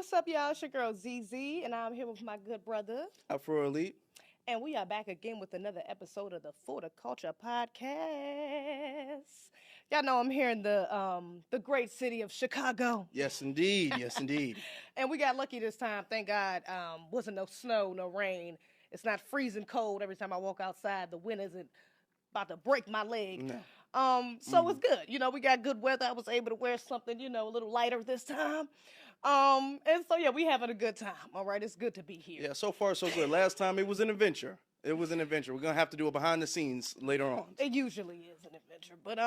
What's up, y'all? It's your girl ZZ, and I'm here with my good brother. Afro Elite. And we are back again with another episode of the For the Culture podcast. Y'all know I'm here in the great city of Chicago. Yes, indeed. Yes, indeed. And we got lucky this time. Thank God. Wasn't no snow, no rain. It's not freezing cold every time I walk outside. The wind isn't about to break my leg. No. So it's good. You know, we got good weather. I was able to wear something, a little lighter this time. And so, yeah, we having a good time. All right. It's good to be here. Yeah, so far so good. Last time it was an adventure. We're going to have to do a behind the scenes later on. It usually is an adventure. But,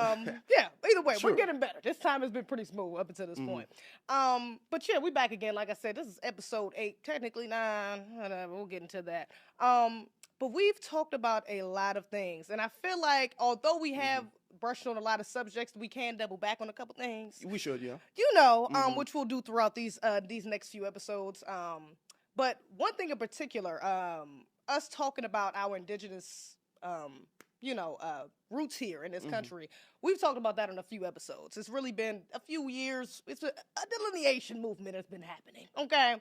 yeah, either way, Sure. We're getting better. This time has been pretty smooth up until this point. But, yeah, we back again. Like I said, this is episode 8, technically 9. Whatever, we'll get into that. But we've talked about a lot of things. And I feel like although we have brushed on a lot of subjects, we can double back on a couple things. We should, yeah. Which we'll do throughout these next few episodes. But one thing in particular, us talking about our indigenous, roots here in this country, we've talked about that in a few episodes. It's really been a few years. It's a delineation movement has been happening. Okay.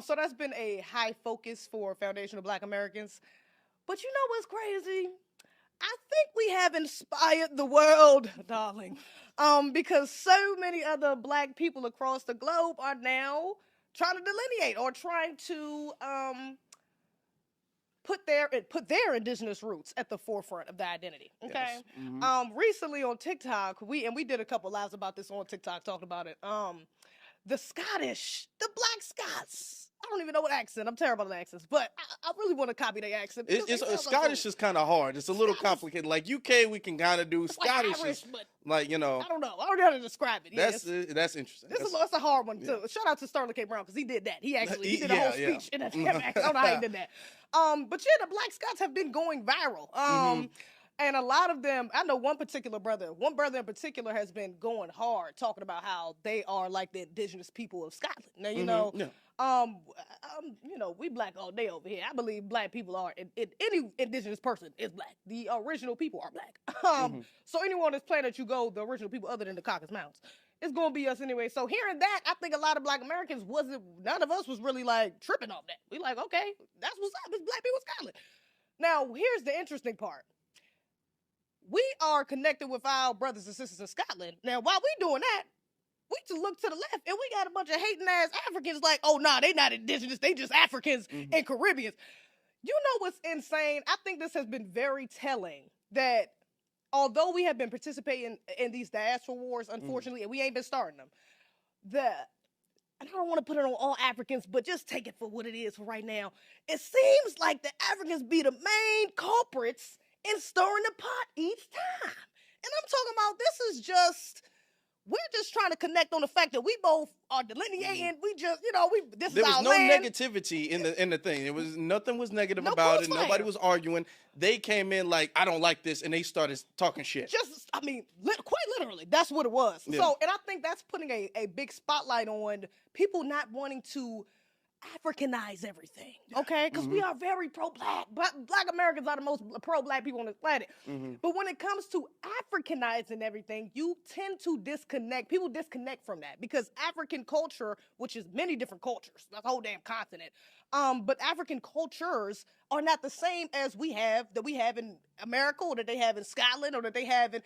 So that's been a high focus for foundational Black Americans. But you know what's crazy? I think we have inspired the world, darling, because so many other Black people across the globe are now trying to delineate or trying to put their indigenous roots at the forefront of their identity. Okay. Yes. Recently on TikTok, we did a couple lives about this on TikTok, talking about it. The Black Scots. I don't even know what accent. I'm terrible at accents, but I really want to copy their accent. Scottish is kind of hard. It's a little complicated. Like UK, we can kind of do. It's Scottish like Irish, is but like, I don't know. I don't know how to describe it. That's interesting. It's a hard one too. Shout out to Sterling K. Brown because he did that. He did a whole speech in that accent. I don't know how he did that. But yeah, the Black Scots have been going viral. And a lot of them, I know one brother in particular has been going hard, talking about how they are like the indigenous people of Scotland. Now, we Black all day over here. I believe Black people are, any indigenous person is Black. The original people are Black. So anywhere on this planet you go, the original people other than the Caucasus Mountains, it's going to be us anyway. So hearing that, I think a lot of Black Americans none of us was really like tripping off that. We like, okay, that's what's up. It's Black people Scotland. Now, here's the interesting part. We are connected with our brothers and sisters in Scotland. Now, while we doing that, we just look to the left and we got a bunch of hating ass Africans like, oh, nah, they not indigenous. They just Africans and Caribbeans. You know what's insane? I think this has been very telling that although we have been participating in these diaspora wars, unfortunately, and we ain't been starting them, and I don't want to put it on all Africans, but just take it for what it is for right now. It seems like the Africans be the main culprits in stirring the pot each time. And I'm talking about we're just trying to connect on the fact that we both are delineating. We just, this there is our was no land. negativity in the thing. Nothing was negative about it. Nobody was arguing. They came in like, I don't like this, and they started talking shit. Quite literally, that's what it was. Yeah. So, and I think that's putting a big spotlight on people not wanting to Africanize everything, okay? Because we are very pro-Black. Black Americans are the most pro-Black people on this planet. But when it comes to Africanizing everything, you tend to disconnect. People disconnect from that because African culture, which is many different cultures, that's a whole damn continent. But African cultures are not the same as we have in America, or that they have in Scotland, or that they have in.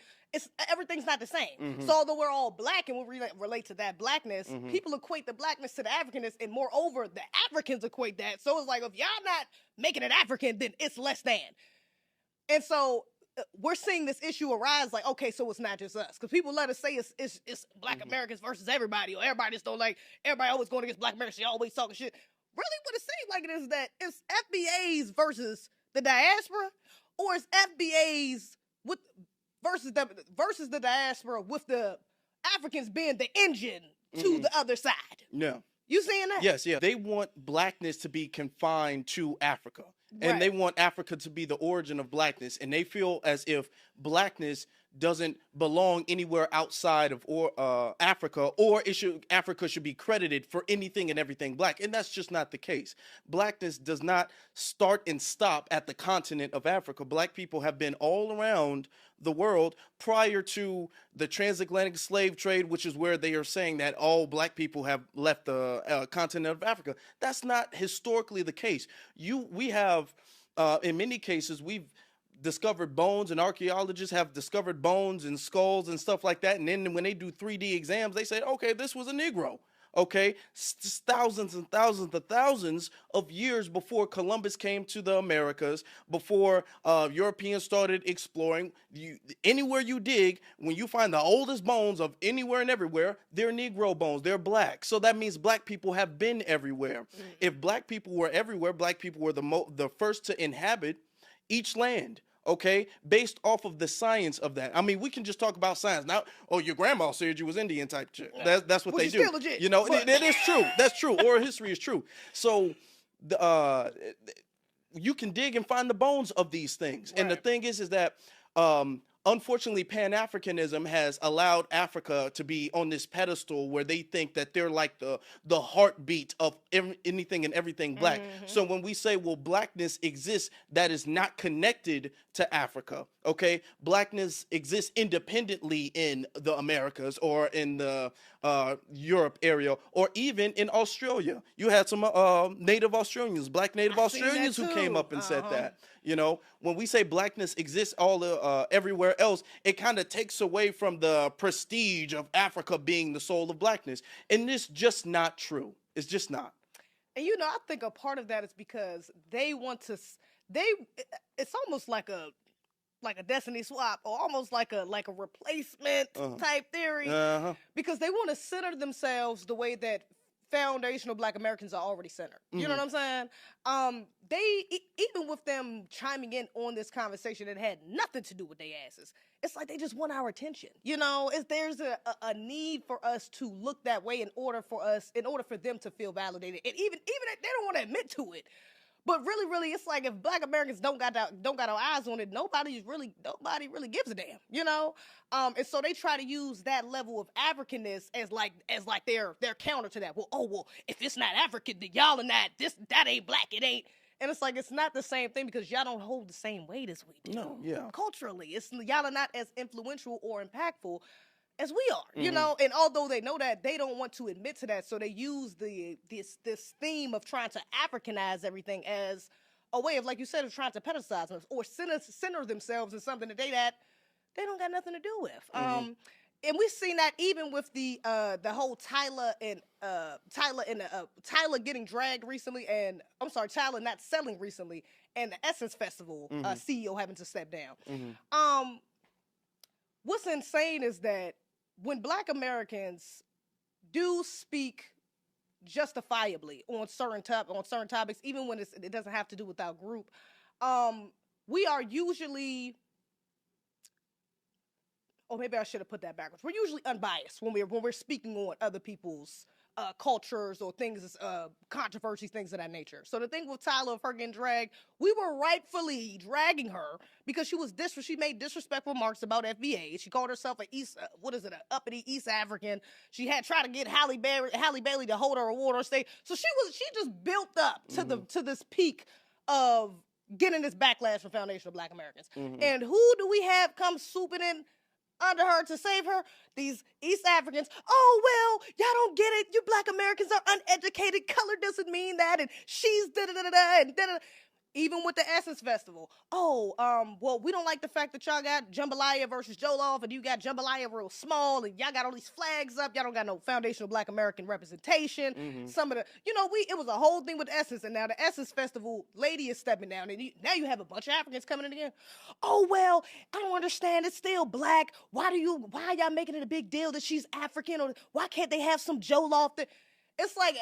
Everything's not the same. So although we're all Black and we relate to that Blackness, people equate the Blackness to the Africanness, and moreover, the Africans equate that. So it's like, if y'all not making it African, then it's less than. And so we're seeing this issue arise, like, okay, so it's not just us. Because people let us say it's Black Americans versus everybody, or everybody just don't like, everybody always going against Black Americans, they always talking shit. Really what it seems like it is that it's FBAs versus the diaspora, or it's FBAs versus the diaspora, with the Africans being the engine to the other side. Yeah. You seeing that? Yes, yeah. They want Blackness to be confined to Africa. And they want Africa to be the origin of Blackness. And they feel as if Blackness doesn't belong anywhere outside of Africa, or Africa should be credited for anything and everything black. And that's just not the case. Blackness does not start and stop at the continent of Africa. Black people have been all around the world prior to the transatlantic slave trade, which is where they are saying that all black people have left the continent of Africa. That's not historically the case. We have, in many cases, we've discovered bones, and archaeologists have discovered bones and skulls and stuff like that. And then when they do 3D exams, they say, okay, this was a Negro. Okay, thousands and thousands of years before Columbus came to the Americas, before Europeans started exploring. Anywhere you dig, when you find the oldest bones of anywhere and everywhere, they're Negro bones. They're black. So that means black people have been everywhere. Mm-hmm. If black people were everywhere, black people were the first to inhabit each land. Okay, based off of the science of that. I mean, we can just talk about science now. Oh, your grandma said you was Indian type shit. That's what they do. Still legit, that is true. That's true. Oral history is true. So, you can dig and find the bones of these things. Right. And the thing is that unfortunately, Pan-Africanism has allowed Africa to be on this pedestal where they think that they're like the heartbeat of anything and everything black. Mm-hmm. So when we say, well, blackness exists, that is not connected to Africa, okay? Blackness exists independently in the Americas or in the Europe area, or even in Australia. You had some native Australians, black native Australians who came up and said that. You know, when we say blackness exists everywhere else, it kind of takes away from the prestige of Africa being the soul of blackness. And it's just not true. It's just not. And, I think a part of that is because they want to, it's almost like a destiny swap, or almost like a replacement type theory, because they want to center themselves the way that foundational black Americans are already centered. You know what I'm saying? Even with them chiming in on this conversation that had nothing to do with their asses, it's like they just want our attention. There's a need for us to look that way in order for them to feel validated. And even if they don't want to admit to it. But really, it's like if black Americans don't got our eyes on it, nobody really gives a damn, And so they try to use that level of Africanness as like their counter to that. Well, if it's not African, then y'all are not that ain't black, it ain't. And it's like, it's not the same thing because y'all don't hold the same weight as we do. No, yeah. Culturally, y'all are not as influential or impactful as we are, and although they know that, they don't want to admit to that, so they use this theme of trying to Africanize everything as a way of, like you said, of trying to pedestalize them or center themselves in something that they don't got nothing to do with. And we've seen that even with the whole Tyler getting dragged recently, and I'm sorry, Tyler not selling recently, and the Essence Festival CEO having to step down. What's insane is that when black Americans do speak justifiably on certain topics, even when it doesn't have to do with our group, we are usually, or maybe I should have put that backwards. We're usually unbiased when we're speaking on other people's cultures or things, controversies, things of that nature. So the thing with Tyler, of her getting dragged, we were rightfully dragging her because she made disrespectful remarks about FBAs. She called herself an uppity East African. She had tried to get Halle Bailey to hold her award on stage. So she just built up to this peak of getting this backlash from foundational black Americans. And who do we have come swooping in under her to save her? These East Africans. Oh, well, y'all don't get it. You black Americans are uneducated. Color doesn't mean that. And she's da-da-da-da-da and da-da-da. Even with the Essence Festival. Oh, well, we don't like the fact that y'all got Jambalaya versus Jollof, and you got Jambalaya real small, and y'all got all these flags up. Y'all don't got no foundational black American representation. Some of the, it was a whole thing with Essence, and now the Essence Festival lady is stepping down, and now you have a bunch of Africans coming in again. Oh, well, I don't understand. It's still black. Why are y'all making it a big deal that she's African, or why can't they have some Jollof that... It's like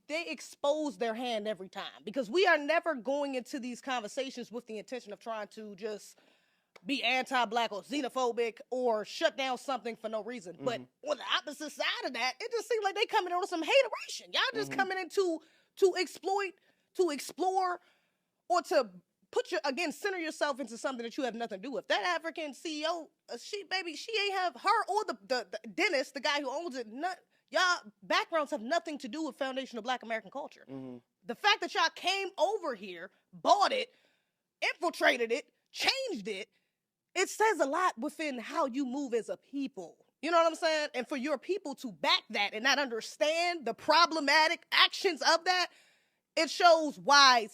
they expose their hand every time, because we are never going into these conversations with the intention of trying to just be anti-black or xenophobic or shut down something for no reason. But on the opposite side of that, it just seems like they coming in on some hateration. Y'all just coming in to exploit, to explore, or to center yourself into something that you have nothing to do with. That African CEO, she ain't have her or the dentist, the guy who owns it. Y'all backgrounds have nothing to do with foundation of Black American culture. Mm-hmm. The fact that y'all came over here, bought it, infiltrated it, changed it, it says a lot within how you move as a people. You know what I'm saying? And for your people to back that and not understand the problematic actions of that, it shows why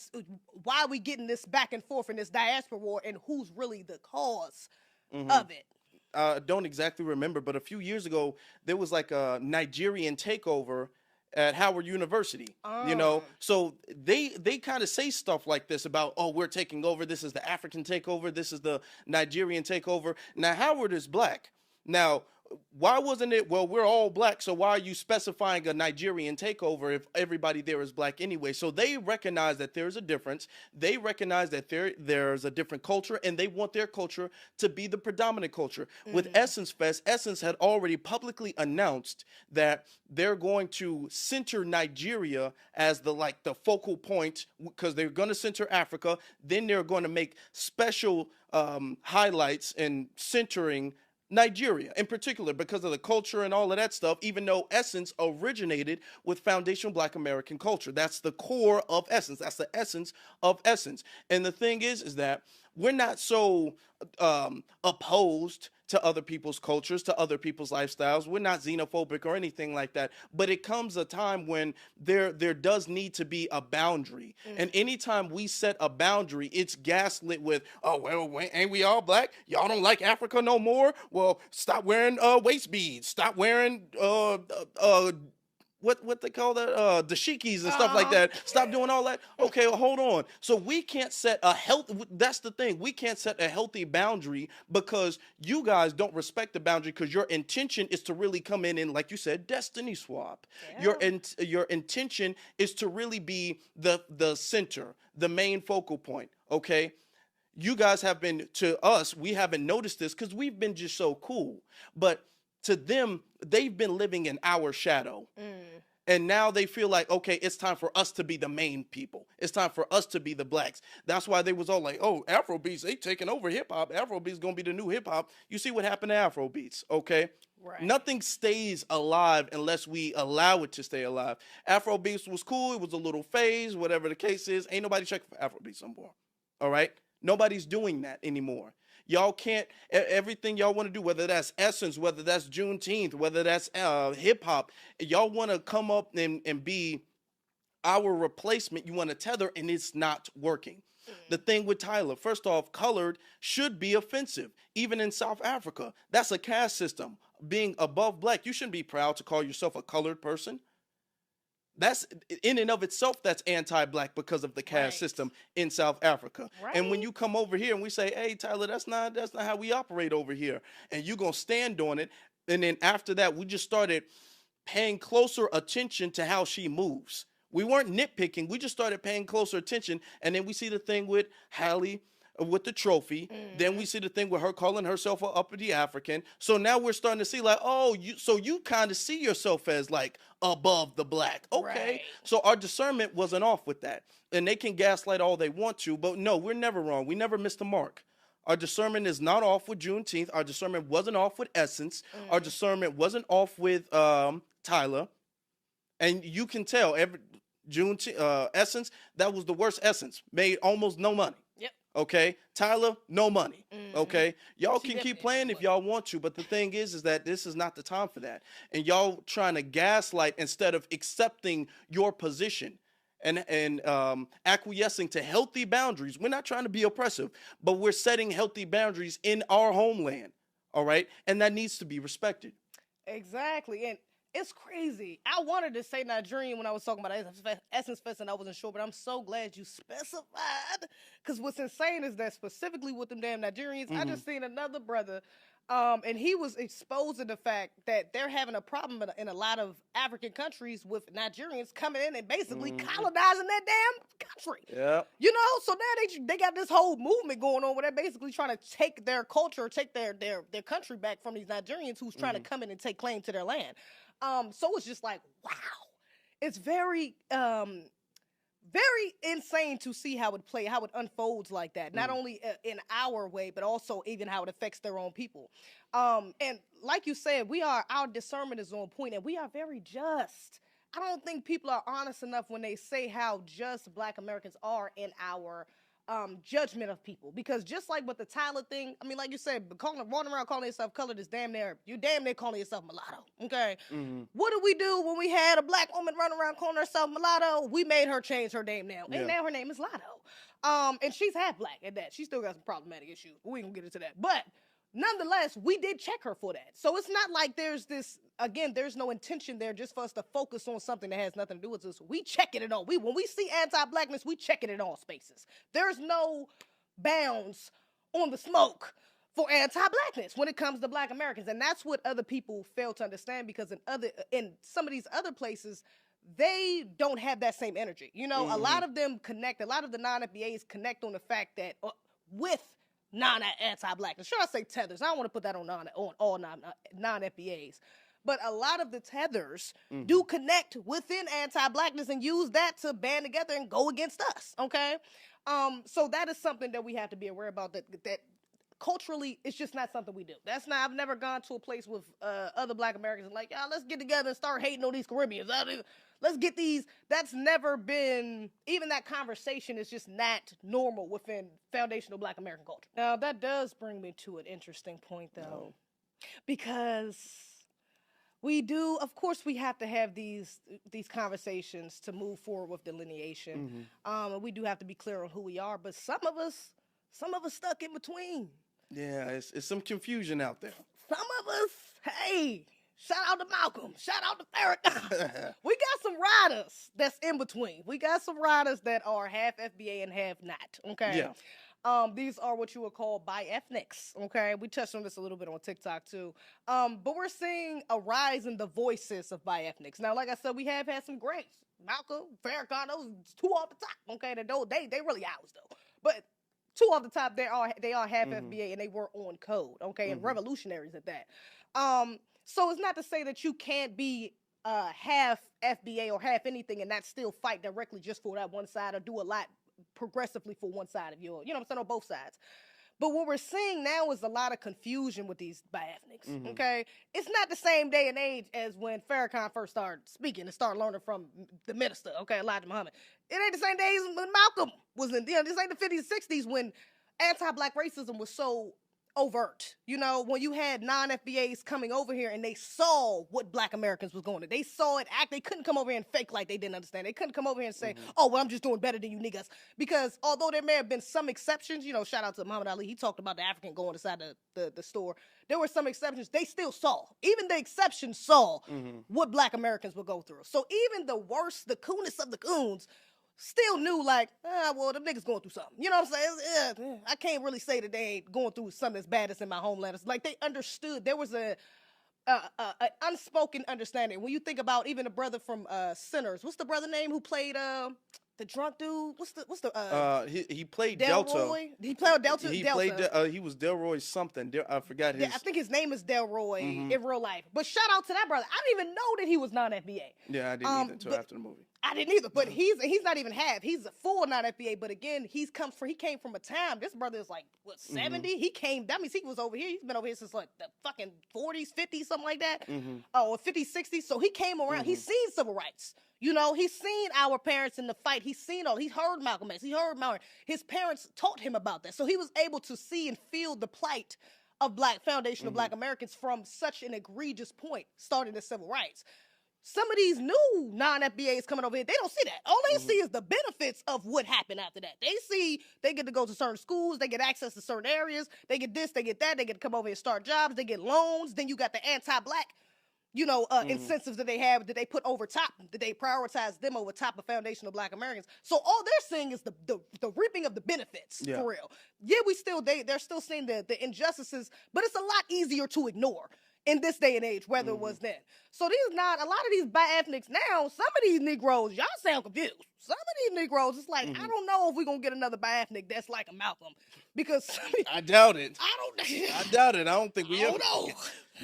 we getting this back and forth in this diaspora war and who's really the cause of it. Don't exactly remember, but a few years ago, there was like a Nigerian takeover at Howard University, you know? So they kind of say stuff like this about, oh, we're taking over. This is the African takeover. This is the Nigerian takeover. Now, Howard is Black. Now, why wasn't it, well, we're all Black, so why are you specifying a Nigerian takeover if everybody there is Black anyway? So they recognize that there's a difference. They recognize that there's a different culture, and they want their culture to be the predominant culture. Mm-hmm. With Essence Fest, Essence had already publicly announced that they're going to center Nigeria as the focal point, because they're going to center Africa. Then they're going to make special highlights and centering Nigeria in particular because of the culture and all of that stuff, even though Essence originated with foundational Black American culture. That's the core of Essence. That's the essence of Essence. And the thing is that we're not so opposed to other people's cultures, to other people's lifestyles. We're not xenophobic or anything like that. But it comes a time when there does need to be a boundary. Mm. And anytime we set a boundary, it's gaslit with, oh, well, ain't we all Black? Y'all don't like Africa no more? Well, stop wearing waist beads. Stop wearing what they call that, dashikis and stuff like that. Stop doing all that. Okay, well, hold on. So we can't set that's the thing. We can't set a healthy boundary because you guys don't respect the boundary because your intention is to really come in and, like you said, destiny swap. Yeah. Your intention is to really be the center, the main focal point, okay? You guys have been, to us, we haven't noticed this because we've been just so cool. But to them, they've been living in our shadow. Mm. And now they feel like, okay, it's time for us to be the main people. It's time for us to be the Blacks. That's why they was all like, oh, Afrobeats, they taking over hip-hop. Afrobeats going to be the new hip-hop. You see what happened to Afrobeats, okay? Right. Nothing stays alive unless we allow it to stay alive. Afrobeats was cool. It was a little phase, whatever the case is. Ain't nobody checking for Afrobeats no more, all right? Nobody's doing that anymore. Y'all can't, everything y'all want to do, whether that's Essence, whether that's Juneteenth, whether that's hip-hop, y'all want to come up and be our replacement. You want to tether, and it's not working. The thing with Tyler, first off, colored should be offensive. Even in South Africa, that's a caste system. Being above Black, you shouldn't be proud to call yourself a colored person. That's in and of itself, that's anti-Black because of the caste system in South Africa. Right. And when you come over here and we say, hey, Tyler, that's not how we operate over here. And you're going to stand on it. And then after that, we just started paying closer attention to how she moves. We weren't nitpicking. We just started paying closer attention. And then we see the thing with Halle with the trophy. Mm. Then we see the thing with her calling herself an uppity African. So now we're starting to see like, oh, you kind of see yourself as like above the Black. Okay. Right. So our discernment wasn't off with that. And they can gaslight all they want to, but no, we're never wrong. We never missed the mark. Our discernment is not off with Juneteenth. Our discernment wasn't off with Essence. Our discernment wasn't off with Tyler. And you can tell Essence, that was the worst Essence. Made almost no money. Okay, Tyler, no money. Okay, y'all can keep playing if y'all want to, but the thing is that this is not the time for that. And y'all trying to gaslight instead of accepting your position and acquiescing to healthy boundaries. We're not trying to be oppressive, but we're setting healthy boundaries in our homeland. All right, and that needs to be respected. Exactly, and it's crazy. I wanted to say Nigerian when I was talking about Essence Fest, and I wasn't sure, but I'm so glad you specified. Because what's insane is that specifically with them damn Nigerians, I just seen another brother, and he was exposing the fact that they're having a problem in a lot of African countries with Nigerians coming in and basically colonizing that damn country. Yeah. You know, so now they got this whole movement going on where they're basically trying to take their culture, take their country back from these Nigerians who's trying to come in and take claim to their land. So it's just like, wow. It's very very insane to see how it unfolds like that. Not only in our way, but also even how it affects their own people. And like you said, our discernment is on point, and we are very just. I don't think people are honest enough when they say how just Black Americans are in our judgment of people. Because just like with the Tyler thing, I mean, like you said, walking around calling yourself colored is you damn near calling yourself mulatto. Okay. What did we do when we had a Black woman running around calling herself mulatto? We made her change her name now. And now her name is Lotto. And she's half Black at that. She still got some problematic issues. We ain't gonna get into that. But nonetheless, we did check her for that. So it's not like there's no intention there just for us to focus on something that has nothing to do with us. We check it at all. When we see anti-Blackness, we check it in all spaces. There's no bounds on the smoke for anti-Blackness when it comes to Black Americans. And that's what other people fail to understand, because in some of these other places, they don't have that same energy. You know, a lot of them connect, a lot of the non-FBAs connect on the fact that with non-anti-Blackness. Sure, I say Tethers. I don't want to put that on all non-FBAs. But a lot of the Tethers do connect within anti-Blackness and use that to band together and go against us, okay? So that is something that we have to be aware about, that culturally, it's just not something we do. I've never gone to a place with other Black Americans and like, yeah, let's get together and start hating on these Caribbeans. Let's get these. That's never been, even that conversation is just not normal within foundational Black American culture. Now, that does bring me to an interesting point, though, because of course, we have to have these conversations to move forward with delineation. And we do have to be clear on who we are, but some of us stuck in between. Yeah, it's some confusion out there. Some of us, hey, shout out to Malcolm, shout out to Farrakhan. We got some riders that's in between. We got some riders that are half FBA and half not, okay? Yeah. These are what you would call bi-ethnics, okay? We touched on this a little bit on TikTok, too. But we're seeing a rise in the voices of bi-ethnics. Now, like I said, we have had some greats. Malcolm, Farrakhan, those two off the top, okay? They really ours, though. But two off the top, they are half FBA, and they were on code, okay? And revolutionaries at that. So it's not to say that you can't be half FBA or half anything and not still fight directly just for that one side or do a lot progressively for one side of you know what I'm saying, on both sides. But what we're seeing now is a lot of confusion with these bi-ethnics, okay? It's not the same day and age as when Farrakhan first started speaking and started learning from the minister, okay, Elijah Muhammad. It ain't the same days when Malcolm was in, this ain't the 50s, 60s when anti-Black racism was so overt. You know, when you had non-FBAs coming over here and they saw what Black Americans was going to. They saw it act. They couldn't come over here and fake like they didn't understand. They couldn't come over here and say, oh, well, I'm just doing better than you niggas. Because although there may have been some exceptions, you know, shout out to Muhammad Ali. He talked about the African going inside the store. There were some exceptions. They still saw. Even the exceptions saw what Black Americans would go through. So even the worst, the coonest of the coons still knew, like, well, them niggas going through something. You know what I'm saying? I can't really say that they ain't going through something as bad as in my homeland. It's like they understood. There was an unspoken understanding. When you think about even the brother from Sinners, what's the brother name who played the drunk dude? What's the he played Delta. Delroy? He played Delta. He was Delroy something. I forgot his. I think his name is Delroy in real life. But shout out to that brother. I didn't even know that he was non-FBA. Yeah, I didn't either until after the movie. I didn't either, but he's not even half. He's a full non-FBA, but again, he came from a time. This brother is like, what, 70? That means he was over here. He's been over here since like the fucking 40s, 50s, something like that. Or 50s, 60s. So he came around. He's seen civil rights. You know, he's seen our parents in the fight. He's heard Malcolm X. He heard Malcolm. His parents taught him about that. So he was able to see and feel the plight of foundational Black Americans from such an egregious point, starting the civil rights. Some of these new non-FBAs coming over here, they don't see that. All they see is the benefits of what happened after that. They see they get to go to certain schools, they get access to certain areas, they get this, they get that, they get to come over here and start jobs, they get loans. Then you got the anti-Black, incentives that they have, that they put over top, that they prioritize them over top of foundational Black Americans. So all they're seeing is the reaping of the benefits, for real. Yeah, they're still seeing the injustices, but it's a lot easier to ignore in this day and age, whether it was then. So a lot of these bi-ethnics now, some of these Negroes, y'all sound confused. Some of these Negroes, it's like, I don't know if we're going to get another bi-ethnic that's like a Malcolm. Because I doubt it. I doubt it. I doubt it. I don't think we ever. know.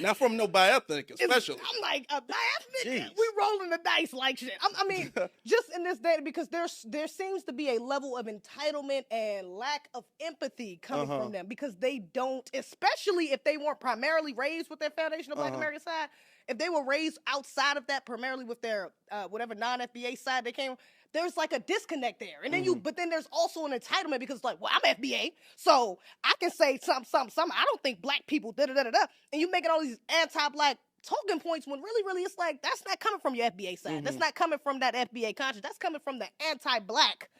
Not from no bi-ethnic, especially. I'm like, a bi-ethnic? Jeez. We rolling the dice like shit. I mean, just in this day, because there seems to be a level of entitlement and lack of empathy coming from them, because they don't, especially if they weren't primarily raised with their foundational Black American side, if they were raised outside of that, primarily with their whatever non-FBA side they came, there's like a disconnect there. And then but then there's also an entitlement, because like, well, I'm FBA, so I can say something. I don't think Black people, da-da-da-da-da. And you making all these anti-Black talking points when really it's like, that's not coming from your FBA side. That's not coming from that FBA conscience. That's coming from the anti-Black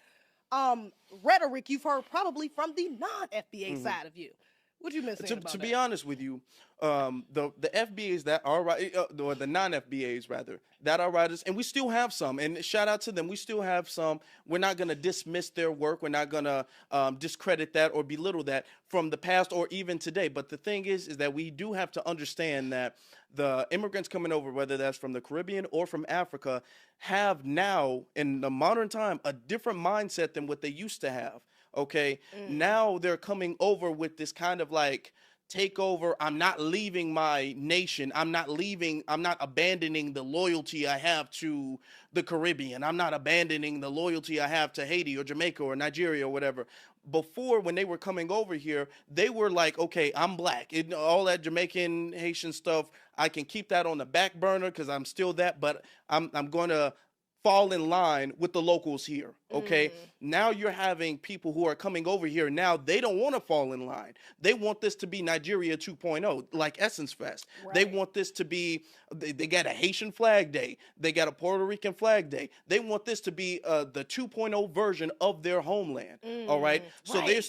rhetoric you've heard probably from the non-FBA side of you. What you been saying about to that? be honest with you, the FBAs that are or the non-FBAs rather, that are writers, and we still have some, and shout out to them, we still have some. We're not going to dismiss their work. We're not going to discredit that or belittle that from the past or even today. But the thing is that we do have to understand that the immigrants coming over, whether that's from the Caribbean or from Africa, have now, in the modern time, a different mindset than what they used to have. Okay, now they're coming over with this kind of like takeover. I'm not leaving my nation. I'm not abandoning the loyalty I have to the Caribbean. I'm not abandoning the loyalty I have to Haiti or Jamaica or Nigeria or whatever. Before, when they were coming over here, they were like, okay, I'm Black. All that Jamaican, Haitian stuff, I can keep that on the back burner because I'm still that, but I'm going to fall in line with the locals here, okay? Now you're having people who are coming over here. Now they don't want to fall in line. They want this to be Nigeria 2.0, like Essence Fest. Right. They want this to be, they got a Haitian flag day. They got a Puerto Rican flag day. They want this to be the 2.0 version of their homeland, all right? So they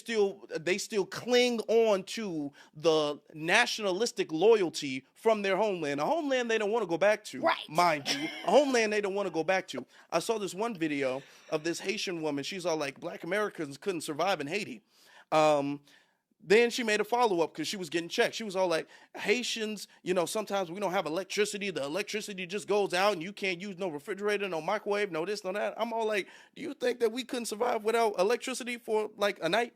still cling on to the nationalistic loyalty from their homeland, a homeland they don't want to go back to, mind you, a homeland they don't want to go back to. I saw this one video of this Haitian woman. She's all like, Black Americans couldn't survive in Haiti. Then she made a follow-up because she was getting checked. She was all like, Haitians, sometimes we don't have electricity. The electricity just goes out and you can't use no refrigerator, no microwave, no this, no that. I'm all like, do you think that we couldn't survive without electricity for like a night?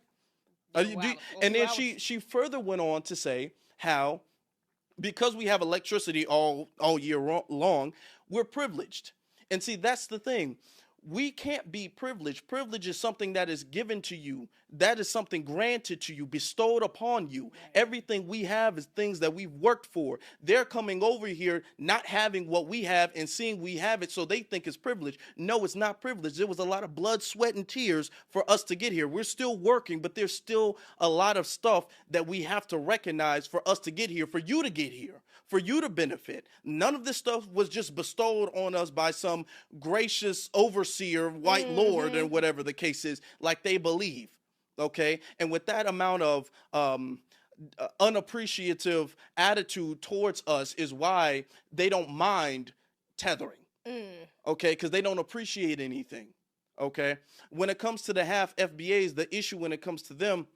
And then she further went on to say how, because we have electricity all year long, we're privileged. And see, that's the thing. We can't be privileged. Privilege is something that is given to you. That is something granted to you, bestowed upon you. Everything we have is things that we've worked for. They're coming over here not having what we have and seeing we have it, so they think it's privilege. No, it's not privilege. There was a lot of blood, sweat, and tears for us to get here. We're still working, but there's still a lot of stuff that we have to recognize for us to get here, for you to get here, for you to benefit. None of this stuff was just bestowed on us by some gracious overseer, white lord, and whatever the case is, like they believe. Okay, and with that amount of unappreciative attitude towards us is why they don't mind tethering. Okay, because they don't appreciate anything. Okay, when it comes to the half FBAs, the issue when it comes to them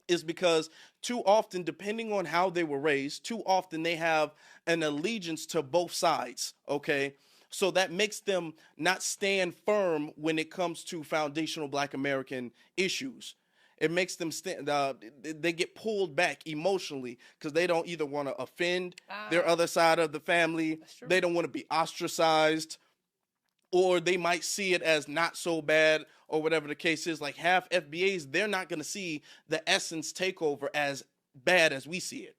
is because too often, depending on how they were raised, too often they have an allegiance to both sides. Okay. So that makes them not stand firm when it comes to foundational Black American issues. It makes them they get pulled back emotionally because they don't either want to offend their other side of the family. They don't want to be ostracized, or they might see it as not so bad or whatever the case is. Like half FBAs, they're not going to see the Essence takeover as bad as we see it.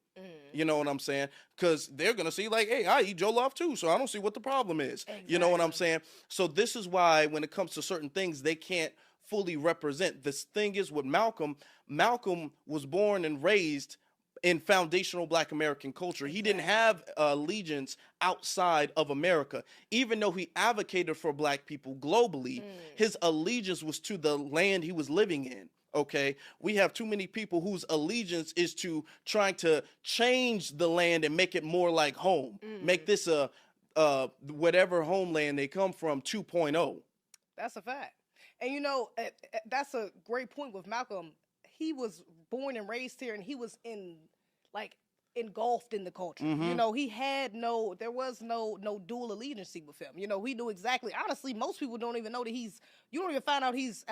You know what I'm saying? Because they're going to see like, hey, I eat jollof too, so I don't see what the problem is. Exactly. You know what I'm saying? So this is why when it comes to certain things, they can't fully represent. This thing is with Malcolm was born and raised in foundational Black American culture. He didn't have allegiance outside of America. Even though he advocated for Black people globally, his allegiance was to the land he was living in. Okay, we have too many people whose allegiance is to trying to change the land and make it more like home. Make this a whatever homeland they come from 2.0. That's a fact. And that's a great point with Malcolm. He was born and raised here, and he was engulfed in the culture. He had there was no dual allegiance with him. He knew exactly. Honestly, most people don't even know that you don't even find out he's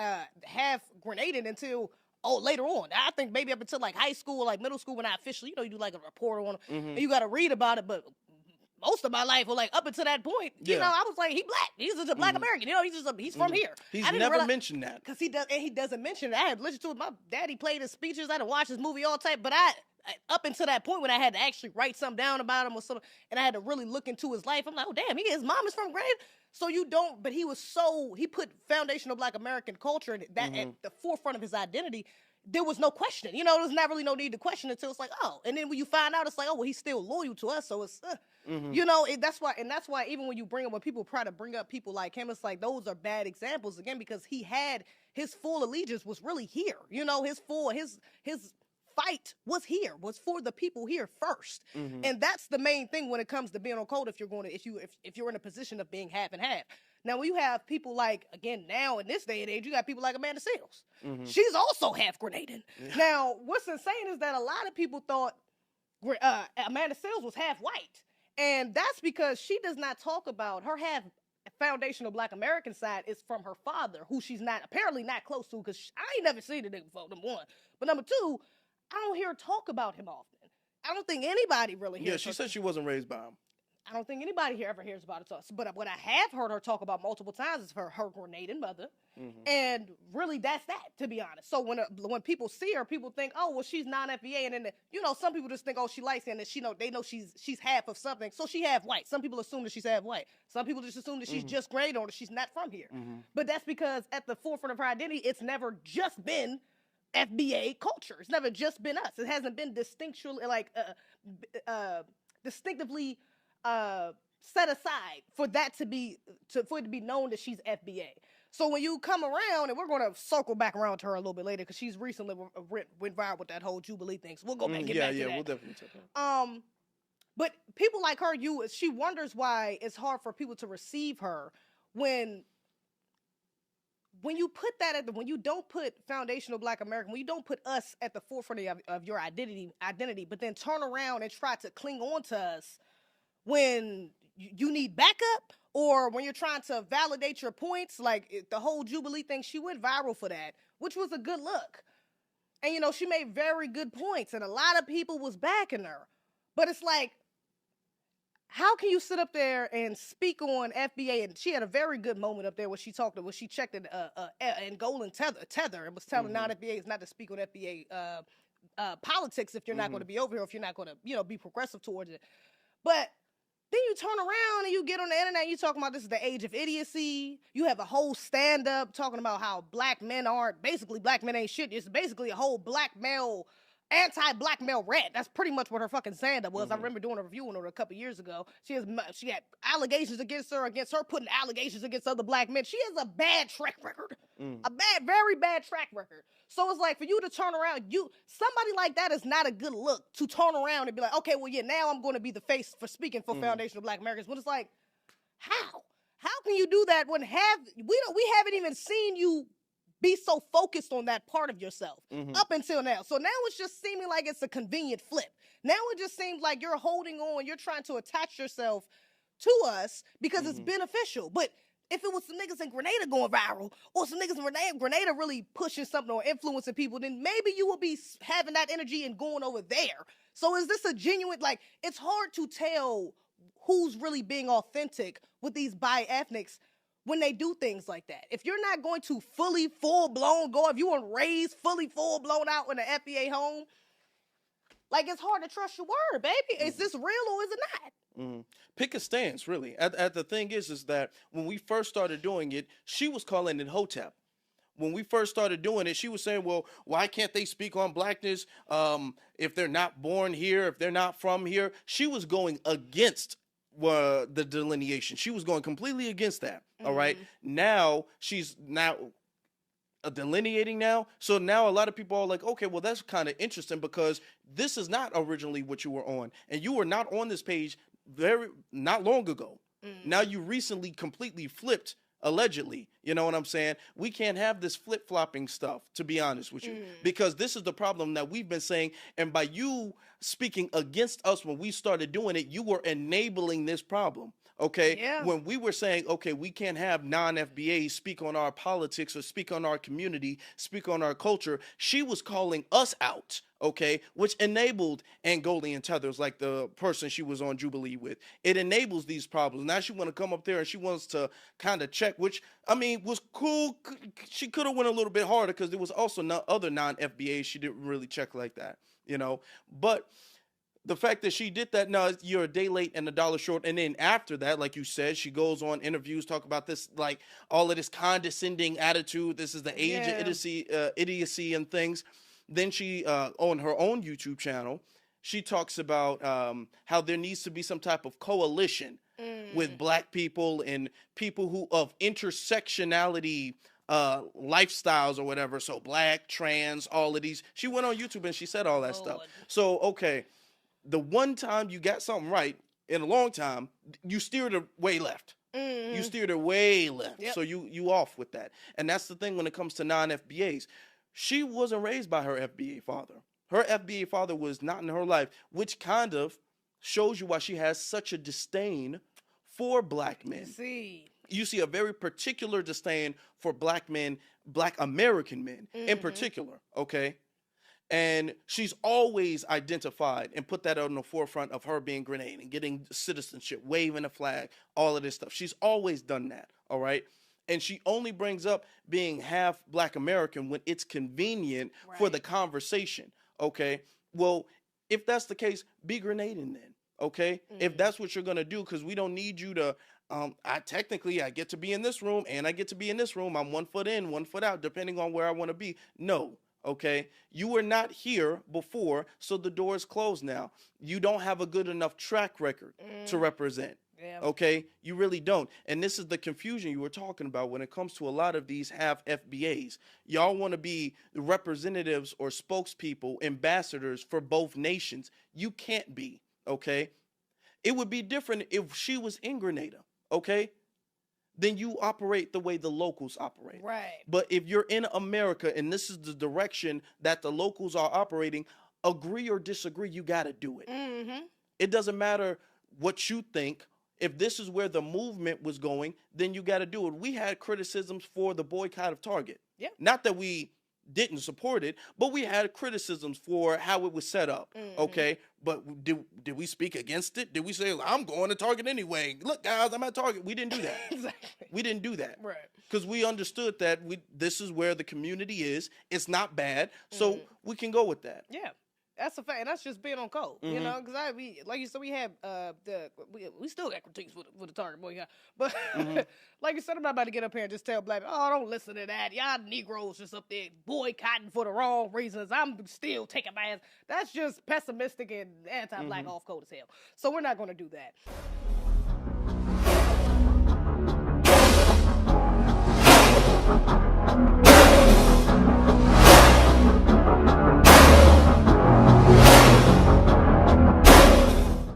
half Grenadian until later on. I think maybe up until like high school, like middle school, when I officially, you do like a report on him, and you got to read about it. But most of my life, or like up until that point, I was like, he black. He's just a black American. he's from here. He's never mentioned that. Because he doesn't mention it. I had listened to it. My daddy played his speeches. I had to watch his movie all type. But up until that point when I had to actually write something down about him or something, and I had to really look into his life, I'm like, oh damn, his mom is from Grenada. So but he put foundational black American culture at the forefront of his identity. There was no question, there's not really no need to question until it's like, oh, and then when you find out, it's like, oh, well, he's still loyal to us. So it's, that's why even when people try to bring up people like him, it's like, those are bad examples again, because he had his full allegiance was really here. His fight was here, was for the people here first. And that's the main thing when it comes to being on code. If you're in a position of being half and half. Now, when you have people like, again, now in this day and age, you got people like Amanda Seales. She's also half Grenadian. Yeah. Now, what's insane is that a lot of people thought Amanda Seales was half white. And that's because she does not talk about her half foundational black American side is from her father, who she's apparently not close to, because I ain't never seen the nigga before, number one. But number two, I don't hear her talk about him often. I don't think anybody really hears she said she wasn't raised by him. I don't think anybody here ever hears about it. But what I have heard her talk about multiple times is her Grenadian mother. And really, that's that, to be honest. So when people see her, people think, oh, well, she's non-FBA. And then, some people just think, oh, she likes it, and that they know she's half of something. So she half white. Some people assume that she's half white. Some people just assume that she's just Grenadian or that she's not from here. But that's because at the forefront of her identity, it's never just been FBA culture. It's never just been us. It hasn't been distinctively set aside for it to be known that she's FBA. So when you come around, and we're going to circle back around to her a little bit later, because she's recently went viral with that whole Jubilee thing. So we'll go back, get back to that. We'll definitely talk about it. But people like her, she wonders why it's hard for people to receive her when you put that when you don't put foundational black American, when you don't put us at the forefront of your identity, but then turn around and try to cling on to us when you need backup, or when you're trying to validate your points, like the whole Jubilee thing, she went viral for that, which was a good look. And, she made very good points, and a lot of people was backing her. But it's like, how can you sit up there and speak on FBA? And she had a very good moment up there where she checked in Angolan Tether and was telling non-FBAs not to speak on FBA politics if you're not going to be over here, if you're not going to, be progressive towards it. But then you turn around and you get on the internet and you talking about this is the age of idiocy. You have a whole stand-up talking about how black men ain't shit. It's basically a whole anti-black male rant. That's pretty much what her fucking stand-up was. I remember doing a review on her a couple years ago. She had allegations against her putting allegations against other black men. She has a bad track record. Very bad track record. So it's like, for you to turn around, somebody like that is not a good look, to turn around and be like, okay, well, yeah, now I'm going to be the face for speaking for foundational black Americans. But it's like, how? How can you do that when we haven't even seen you be so focused on that part of yourself up until now? So now it's just seeming like it's a convenient flip. Now it just seems like you're holding on, you're trying to attach yourself to us because it's beneficial. But if it was some niggas in Grenada going viral, or some niggas in Grenada really pushing something or influencing people, then maybe you will be having that energy and going over there. So is this a genuine, it's hard to tell who's really being authentic with these bi-ethnics when they do things like that. If you're not going to fully, full-blown if you want to raise fully, full-blown out in an FBA home, it's hard to trust your word, baby. Is this real or is it not? Pick a stance, really. The thing is that when we first started doing it, she was calling it Hotep. When we first started doing it, she was saying, well, why can't they speak on blackness if they're not born here, if they're not from here? She was going against the delineation. She was going completely against that. All right. Now she's delineating now. So now a lot of people are like, okay, well, that's kind of interesting, because this is not originally what you were on, and you were not on this page not long ago. Now you recently completely flipped, allegedly. You know what I'm saying? We can't have this flip-flopping stuff, to be honest with you, because this is the problem that we've been saying. And by you speaking against us when we started doing it, you were enabling this problem. Okay, Yeah. when we were saying, okay, we can't have non-FBAs speak on our politics or speak on our community, speak on our culture, she was calling us out, okay, which enabled Angolian Tethers, like the person she was on Jubilee with. It enables these problems. Now she want to come up there and she wants to kind of check, which, I mean, was cool. She could have went a little bit harder because there was also other non-FBAs she didn't really check like that, you know, but the fact that she did that, no, you're a day late and a dollar short. And then after that, like you said, she goes on interviews, talk about this, like all of this condescending attitude. This is the age of idiocy and things. Then she, on her own YouTube channel, she talks about how there needs to be some type of coalition with Black people and people who of intersectionality lifestyles or whatever. So Black, trans, all of these. She went on YouTube and she said all that stuff. So, okay. The one time you got something right in a long time, you steered it way left. You steered it way left. Yep. So you off with that. And that's the thing when it comes to non-FBAs. She wasn't raised by her FBA father. Her FBA father was not in her life, which kind of shows you why she has such a disdain for Black men. You see a very particular disdain for Black men, Black American men in particular, okay? And she's always identified and put that on the forefront of her being Grenadian and getting citizenship, waving a flag, all of this stuff. She's always done that, all right? And she only brings up being half Black American when it's convenient for the conversation, okay? Well, if that's the case, be Grenadian then, okay? If that's what you're going to do, because we don't need you to, I get to be in this room and I get to be in this room. I'm 1 foot in, 1 foot out, depending on where I want to be. No. Okay, you were not here before, so the door is closed now. You don't have a good enough track record to represent. Okay, you really don't. And this is the confusion you were talking about when it comes to a lot of these half FBAs. Y'all want to be representatives or spokespeople, ambassadors for both nations. You can't be. Okay, it would be different if she was in Grenada. Okay. Then you operate the way the locals operate. Right. But if you're in America and this is the direction that the locals are operating, agree or disagree, you got to do it. It doesn't matter what you think. If this is where the movement was going, then you got to do it. We had criticisms for the boycott of Target. Yeah. Not that we didn't support it, but we had criticisms for how it was set up. Okay. But did we speak against it? Did we say, I'm going to Target anyway? Look, guys, I'm at Target. We didn't do that. Exactly. We didn't do that. Right. Because we understood that this is where the community is. It's not bad. So we can go with that. Yeah. That's a fact, and that's just being on code, you know. Because like you said, we have we still got critiques with the Target boycott, but like you said, I'm not about to get up here and just tell Black people, oh, don't listen to that. Y'all Negroes just up there boycotting for the wrong reasons. I'm still taking my ass. That's just pessimistic and anti-Black off code as hell. So we're not going to do that.